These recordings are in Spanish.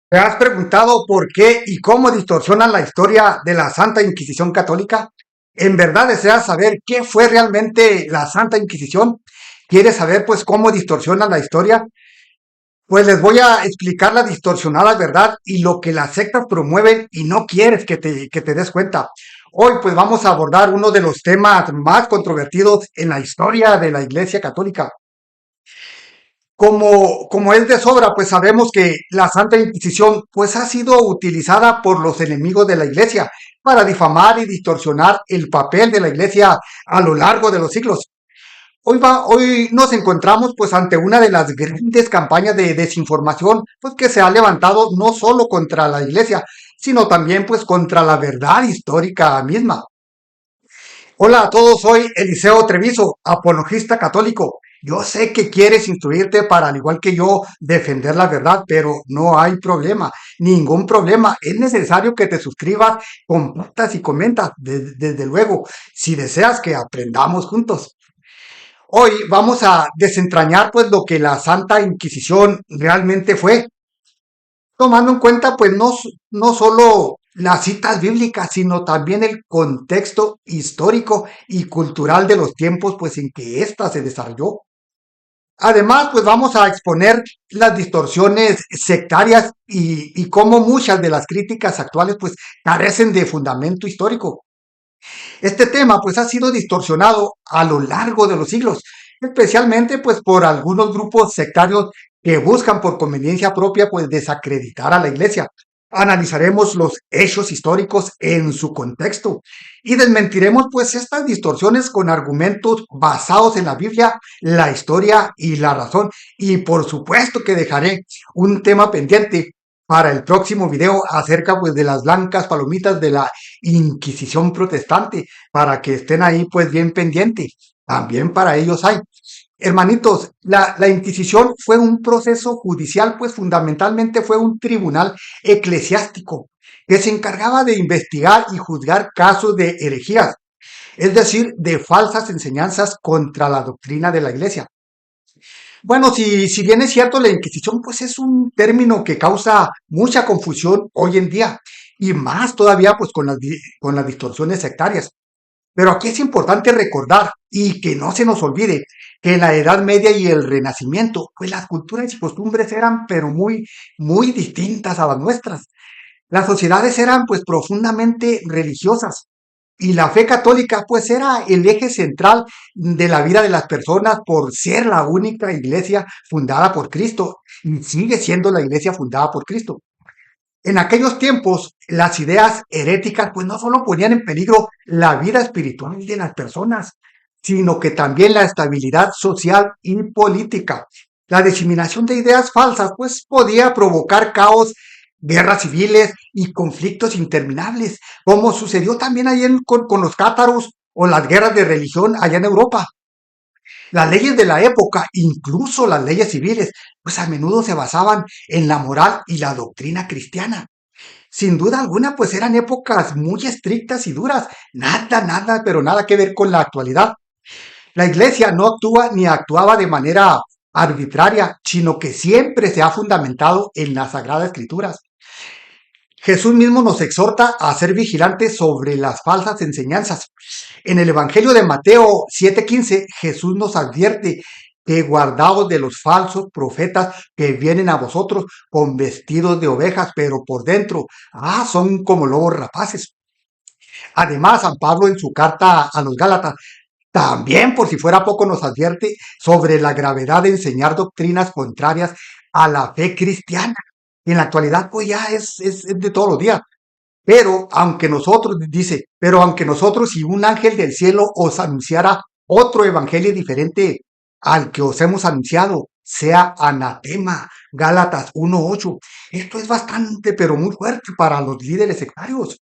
¿Te has preguntado por qué y cómo distorsionan la historia de la Santa Inquisición Católica? ¿En verdad deseas saber qué fue realmente la Santa Inquisición? ¿Quieres saber pues cómo distorsionan la historia? Pues les voy a explicar la distorsionada verdad y lo que las sectas promueven y no quieres que te des cuenta. Hoy pues vamos a abordar uno de los temas más controvertidos en la historia de la Iglesia Católica. Como es de sobra, pues sabemos que la Santa Inquisición pues ha sido utilizada por los enemigos de la Iglesia para difamar y distorsionar el papel de la Iglesia a lo largo de los siglos. Hoy nos encontramos pues ante una de las grandes campañas de desinformación pues que se ha levantado no solo contra la Iglesia, sino también pues contra la verdad histórica misma. Hola a todos, soy Eliseo Treviso, apologista católico. Yo sé que quieres instruirte para, al igual que yo, defender la verdad, pero no hay problema, ningún problema. Es necesario que te suscribas, compartas y comentas, desde luego, si deseas que aprendamos juntos. Hoy vamos a desentrañar pues lo que la Santa Inquisición realmente fue, tomando en cuenta pues no solo las citas bíblicas, sino también el contexto histórico y cultural de los tiempos pues en que ésta se desarrolló. Además, pues vamos a exponer las distorsiones sectarias y cómo muchas de las críticas actuales pues carecen de fundamento histórico. Este tema pues ha sido distorsionado a lo largo de los siglos, especialmente pues por algunos grupos sectarios que buscan por conveniencia propia pues desacreditar a la iglesia. Analizaremos los hechos históricos en su contexto y desmentiremos pues estas distorsiones con argumentos basados en la Biblia, la historia y la razón. Y por supuesto que dejaré un tema pendiente para el próximo video acerca pues de las blancas palomitas de la Inquisición protestante, para que estén ahí pues bien pendientes. También para ellos hay. Hermanitos, la Inquisición fue un proceso judicial, pues fundamentalmente fue un tribunal eclesiástico que se encargaba de investigar y juzgar casos de herejías, es decir, de falsas enseñanzas contra la doctrina de la iglesia. Bueno, si bien es cierto, la Inquisición pues es un término que causa mucha confusión hoy en día y más todavía pues con las distorsiones sectarias. Pero aquí es importante recordar y que no se nos olvide que en la Edad Media y el Renacimiento pues las culturas y costumbres eran pero muy distintas a las nuestras. Las sociedades eran pues profundamente religiosas y la fe católica pues era el eje central de la vida de las personas por ser la única iglesia fundada por Cristo y sigue siendo la iglesia fundada por Cristo. En aquellos tiempos, las ideas heréticas pues no solo ponían en peligro la vida espiritual de las personas, sino que también la estabilidad social y política. La diseminación de ideas falsas pues podía provocar caos, guerras civiles y conflictos interminables, como sucedió también ahí con los cátaros o las guerras de religión allá en Europa. Las leyes de la época, incluso las leyes civiles, pues a menudo se basaban en la moral y la doctrina cristiana. Sin duda alguna, pues eran épocas muy estrictas y duras. Nada, pero nada que ver con la actualidad. La iglesia no actúa ni actuaba de manera arbitraria, sino que siempre se ha fundamentado en las Sagradas Escrituras. Jesús mismo nos exhorta a ser vigilantes sobre las falsas enseñanzas. En el Evangelio de Mateo 7:15, Jesús nos advierte que guardaos de los falsos profetas que vienen a vosotros con vestidos de ovejas, pero por dentro, son como lobos rapaces. Además, San Pablo en su carta a los Gálatas, también por si fuera poco, nos advierte sobre la gravedad de enseñar doctrinas contrarias a la fe cristiana. Y en la actualidad, pues ya es de todos los días. Pero aunque nosotros y un ángel del cielo os anunciara otro evangelio diferente al que os hemos anunciado, sea anatema. Gálatas 1:8. Esto es bastante, pero muy fuerte para los líderes sectarios.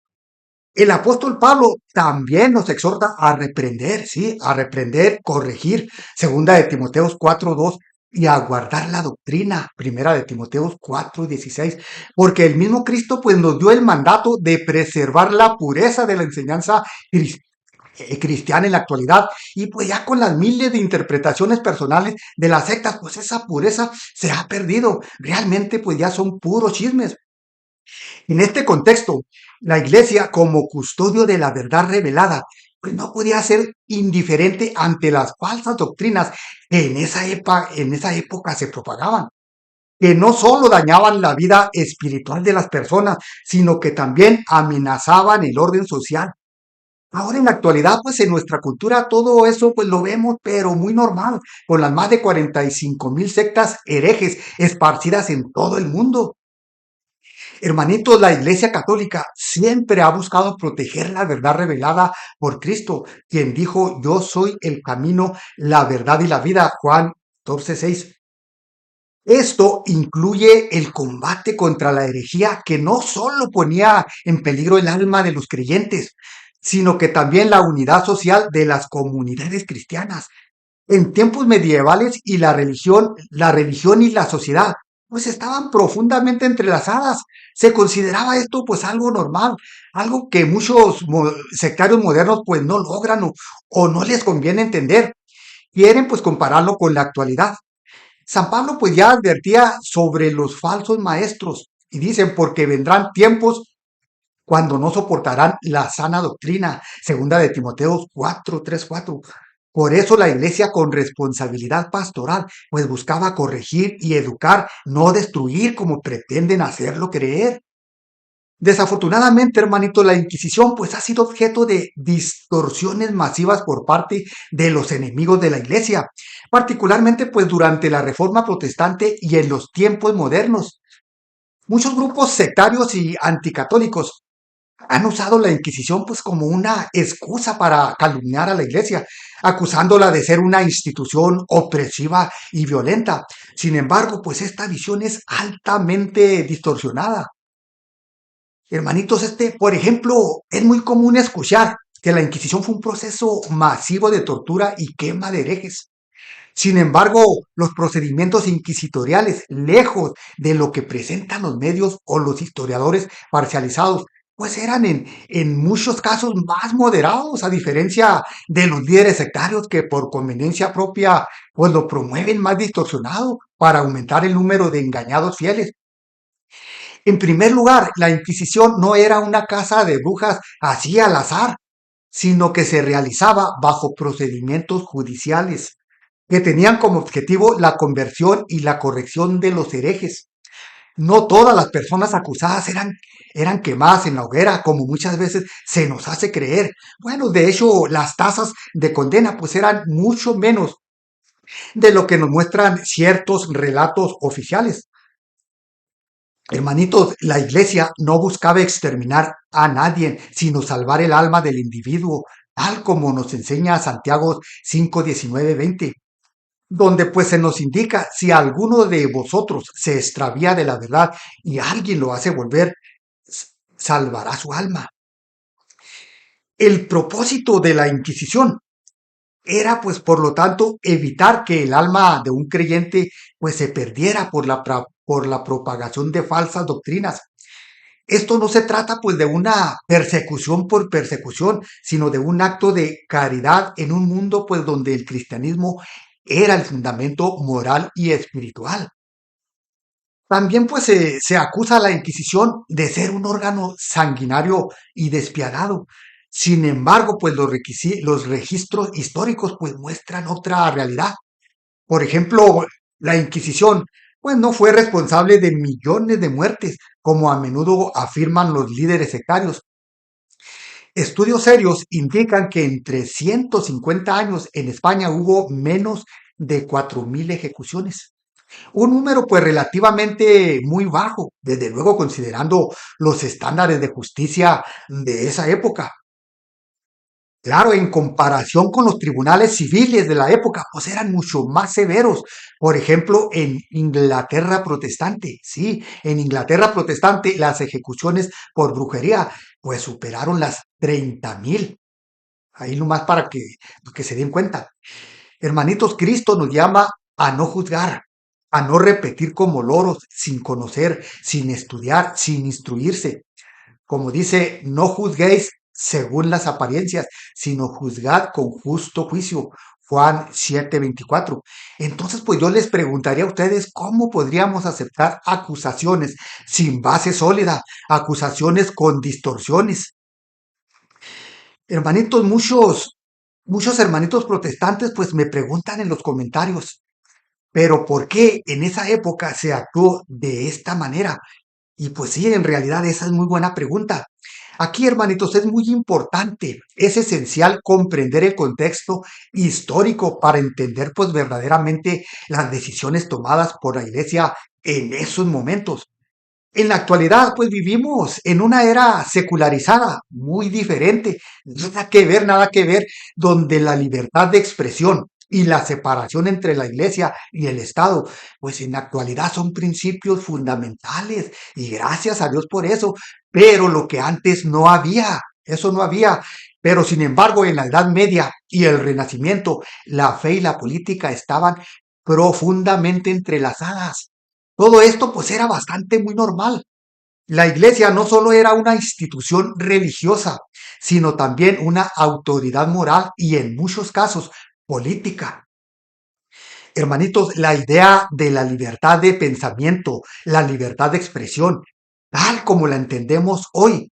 El apóstol Pablo también nos exhorta a reprender, sí, a reprender, corregir, segunda de Timoteos 4:2, y a guardar la doctrina, primera de Timoteos 4:16, porque el mismo Cristo pues nos dio el mandato de preservar la pureza de la enseñanza cristiana en la actualidad, y pues ya con las miles de interpretaciones personales de las sectas, pues esa pureza se ha perdido, realmente pues ya son puros chismes. En este contexto, la Iglesia, como custodio de la verdad revelada, pues no podía ser indiferente ante las falsas doctrinas que en esa época se propagaban, que no solo dañaban la vida espiritual de las personas, sino que también amenazaban el orden social. Ahora en la actualidad, pues en nuestra cultura todo eso pues lo vemos, pero muy normal, con las más de 45,000 sectas herejes esparcidas en todo el mundo. Hermanitos, la Iglesia Católica siempre ha buscado proteger la verdad revelada por Cristo, quien dijo, yo soy el camino, la verdad y la vida, Juan 14:6. Esto incluye el combate contra la herejía que no solo ponía en peligro el alma de los creyentes, sino que también la unidad social de las comunidades cristianas. En tiempos medievales y la religión y la sociedad, pues estaban profundamente entrelazadas. Se consideraba esto pues algo normal, algo que muchos sectarios modernos pues no logran o no les conviene entender. Quieren pues compararlo con la actualidad. San Pablo pues ya advertía sobre los falsos maestros y dicen porque vendrán tiempos cuando no soportarán la sana doctrina, segunda de Timoteo 4:3-4. Por eso la iglesia con responsabilidad pastoral pues buscaba corregir y educar, no destruir como pretenden hacerlo creer. Desafortunadamente, hermanito, la Inquisición pues ha sido objeto de distorsiones masivas por parte de los enemigos de la Iglesia, particularmente pues durante la Reforma Protestante y en los tiempos modernos. Muchos grupos sectarios y anticatólicos han usado la Inquisición pues como una excusa para calumniar a la Iglesia, acusándola de ser una institución opresiva y violenta. Sin embargo, pues esta visión es altamente distorsionada. Hermanitos, por ejemplo, es muy común escuchar que la Inquisición fue un proceso masivo de tortura y quema de herejes. Sin embargo, los procedimientos inquisitoriales, lejos de lo que presentan los medios o los historiadores parcializados, pues eran en muchos casos más moderados, a diferencia de los líderes sectarios que por conveniencia propia, pues lo promueven más distorsionado para aumentar el número de engañados fieles. En primer lugar, la Inquisición no era una casa de brujas así al azar, sino que se realizaba bajo procedimientos judiciales que tenían como objetivo la conversión y la corrección de los herejes. No todas las personas acusadas eran quemadas en la hoguera, como muchas veces se nos hace creer. Bueno, de hecho, las tasas de condena pues eran mucho menos de lo que nos muestran ciertos relatos oficiales. Hermanitos, la iglesia no buscaba exterminar a nadie, sino salvar el alma del individuo, tal como nos enseña Santiago 5, 19, 20, donde pues se nos indica, si alguno de vosotros se extravía de la verdad y alguien lo hace volver, salvará su alma. El propósito de la Inquisición era pues por lo tanto evitar que el alma de un creyente pues se perdiera por la propagación de falsas doctrinas. Esto no se trata pues de una persecución por persecución, sino de un acto de caridad en un mundo pues donde el cristianismo era el fundamento moral y espiritual. También pues se acusa a la Inquisición de ser un órgano sanguinario y despiadado. Sin embargo, pues los registros históricos pues muestran otra realidad. Por ejemplo, la Inquisición pues no fue responsable de millones de muertes, como a menudo afirman los líderes sectarios. Estudios serios indican que en 350 años en España hubo menos de 4,000 ejecuciones. Un número pues relativamente muy bajo, desde luego considerando los estándares de justicia de esa época. Claro, en comparación con los tribunales civiles de la época, pues eran mucho más severos. Por ejemplo, en Inglaterra protestante, sí, en Inglaterra protestante las ejecuciones por brujería pues superaron las 30,000. Ahí nomás para que se den cuenta. Hermanitos, Cristo nos llama a no juzgar, a no repetir como loros, sin conocer, sin estudiar, sin instruirse. Como dice, no juzguéis según las apariencias, sino juzgad con justo juicio. Juan 7:24. Entonces, pues yo les preguntaría a ustedes cómo podríamos aceptar acusaciones sin base sólida, acusaciones con distorsiones. Hermanitos, muchos hermanitos protestantes pues me preguntan en los comentarios, pero ¿por qué en esa época se actuó de esta manera? Y pues sí, en realidad esa es muy buena pregunta. Aquí, hermanitos, es muy importante, es esencial comprender el contexto histórico para entender pues verdaderamente las decisiones tomadas por la iglesia en esos momentos. En la actualidad, pues vivimos en una era secularizada, muy diferente, nada que ver, donde la libertad de expresión y la separación entre la iglesia y el Estado, pues en la actualidad son principios fundamentales y gracias a Dios por eso, pero lo que antes no había, eso no había. Pero sin embargo, en la Edad Media y el Renacimiento, la fe y la política estaban profundamente entrelazadas. Todo esto pues era bastante muy normal. La iglesia no solo era una institución religiosa, sino también una autoridad moral y en muchos casos política. Hermanitos, la idea de la libertad de pensamiento, la libertad de expresión, tal como la entendemos hoy,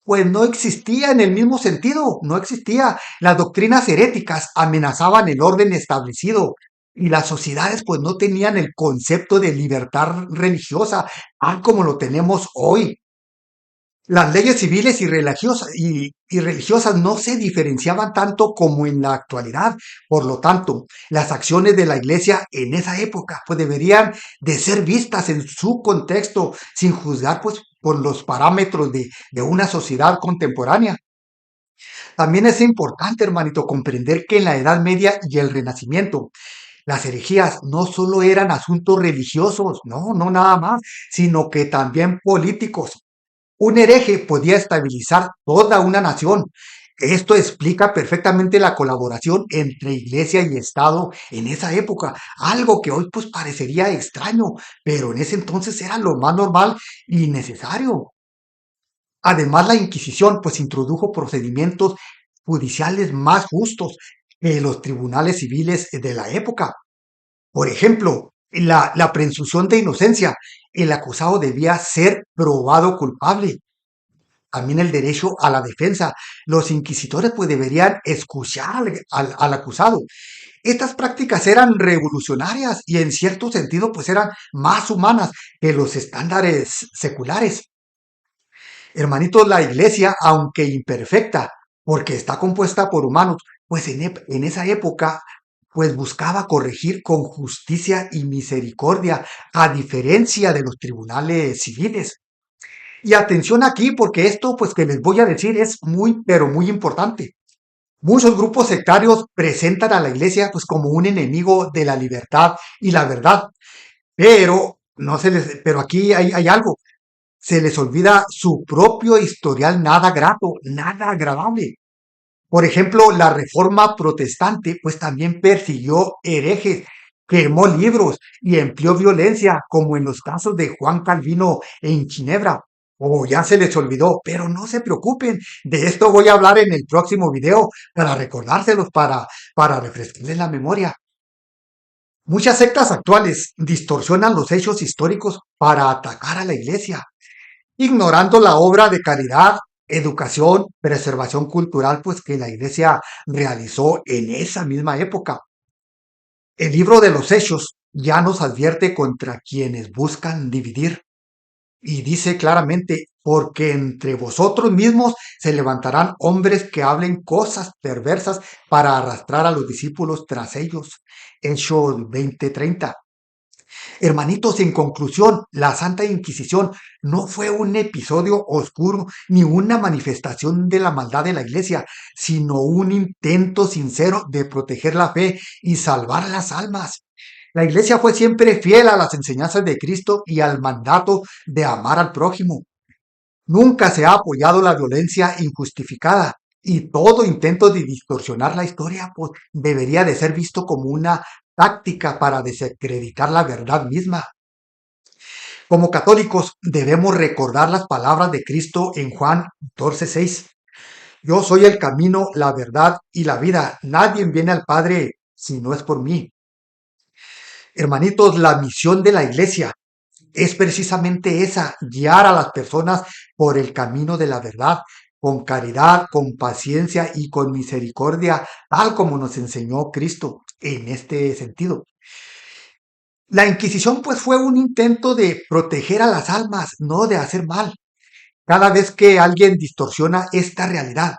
pues no existía en el mismo sentido, no existía. Las doctrinas heréticas amenazaban el orden establecido y las sociedades pues no tenían el concepto de libertad religiosa, tal como lo tenemos hoy. Las leyes civiles y religiosas no se diferenciaban tanto como en la actualidad. Por lo tanto, las acciones de la iglesia en esa época pues deberían de ser vistas en su contexto sin juzgar pues por los parámetros de una sociedad contemporánea. También es importante, hermanito, comprender que en la Edad Media y el Renacimiento las herejías no solo eran asuntos religiosos, no nada más, sino que también políticos. Un hereje podía estabilizar toda una nación. Esto explica perfectamente la colaboración entre iglesia y Estado en esa época, algo que hoy pues parecería extraño, pero en ese entonces era lo más normal y necesario. Además, la Inquisición pues introdujo procedimientos judiciales más justos que los tribunales civiles de la época. Por ejemplo, la presunción de inocencia. El acusado debía ser probado culpable. También el derecho a la defensa. Los inquisitores pues deberían escuchar al acusado. Estas prácticas eran revolucionarias y en cierto sentido pues eran más humanas que los estándares seculares. Hermanitos, la iglesia, aunque imperfecta, porque está compuesta por humanos, pues en esa época pues buscaba corregir con justicia y misericordia, a diferencia de los tribunales civiles. Y atención aquí, porque esto, pues que les voy a decir, es muy, pero muy importante. Muchos grupos sectarios presentan a la iglesia, pues, como un enemigo de la libertad y la verdad. Pero, no se les, pero aquí hay algo. Se les olvida su propio historial nada grato, nada agradable. Por ejemplo, la reforma protestante, pues también persiguió herejes, quemó libros y empleó violencia, como en los casos de Juan Calvino en Ginebra. O ya se les olvidó, pero no se preocupen, de esto voy a hablar en el próximo video para recordárselos, para refrescarles la memoria. Muchas sectas actuales distorsionan los hechos históricos para atacar a la iglesia, ignorando la obra de caridad, educación, preservación cultural, pues que la iglesia realizó en esa misma época. El libro de los Hechos ya nos advierte contra quienes buscan dividir y dice claramente, porque entre vosotros mismos se levantarán hombres que hablen cosas perversas para arrastrar a los discípulos tras ellos. Hechos 20:30. Hermanitos, en conclusión, la Santa Inquisición no fue un episodio oscuro ni una manifestación de la maldad de la Iglesia, sino un intento sincero de proteger la fe y salvar las almas. La Iglesia fue siempre fiel a las enseñanzas de Cristo y al mandato de amar al prójimo. Nunca se ha apoyado la violencia injustificada y todo intento de distorsionar la historia pues, debería de ser visto como una táctica para desacreditar la verdad misma. Como católicos debemos recordar las palabras de Cristo en Juan 14:6. Yo soy el camino, la verdad y la vida. Nadie viene al Padre si no es por mí. Hermanitos, la misión de la iglesia es precisamente esa, guiar a las personas por el camino de la verdad, con caridad, con paciencia y con misericordia, tal como nos enseñó Cristo en este sentido. La Inquisición pues fue un intento de proteger a las almas, no de hacer mal. Cada vez que alguien distorsiona esta realidad,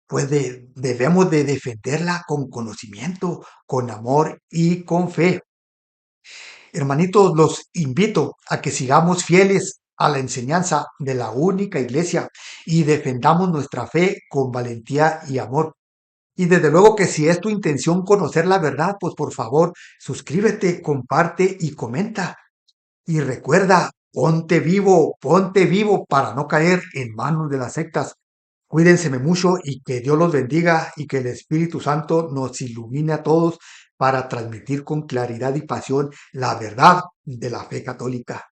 pues debemos de defenderla con conocimiento, con amor y con fe. Hermanitos, los invito a que sigamos fieles a la enseñanza de la única iglesia y defendamos nuestra fe con valentía y amor. Y desde luego que si es tu intención conocer la verdad, pues por favor, suscríbete, comparte y comenta. Y recuerda, ponte vivo para no caer en manos de las sectas. Cuídense mucho y que Dios los bendiga y que el Espíritu Santo nos ilumine a todos para transmitir con claridad y pasión la verdad de la fe católica.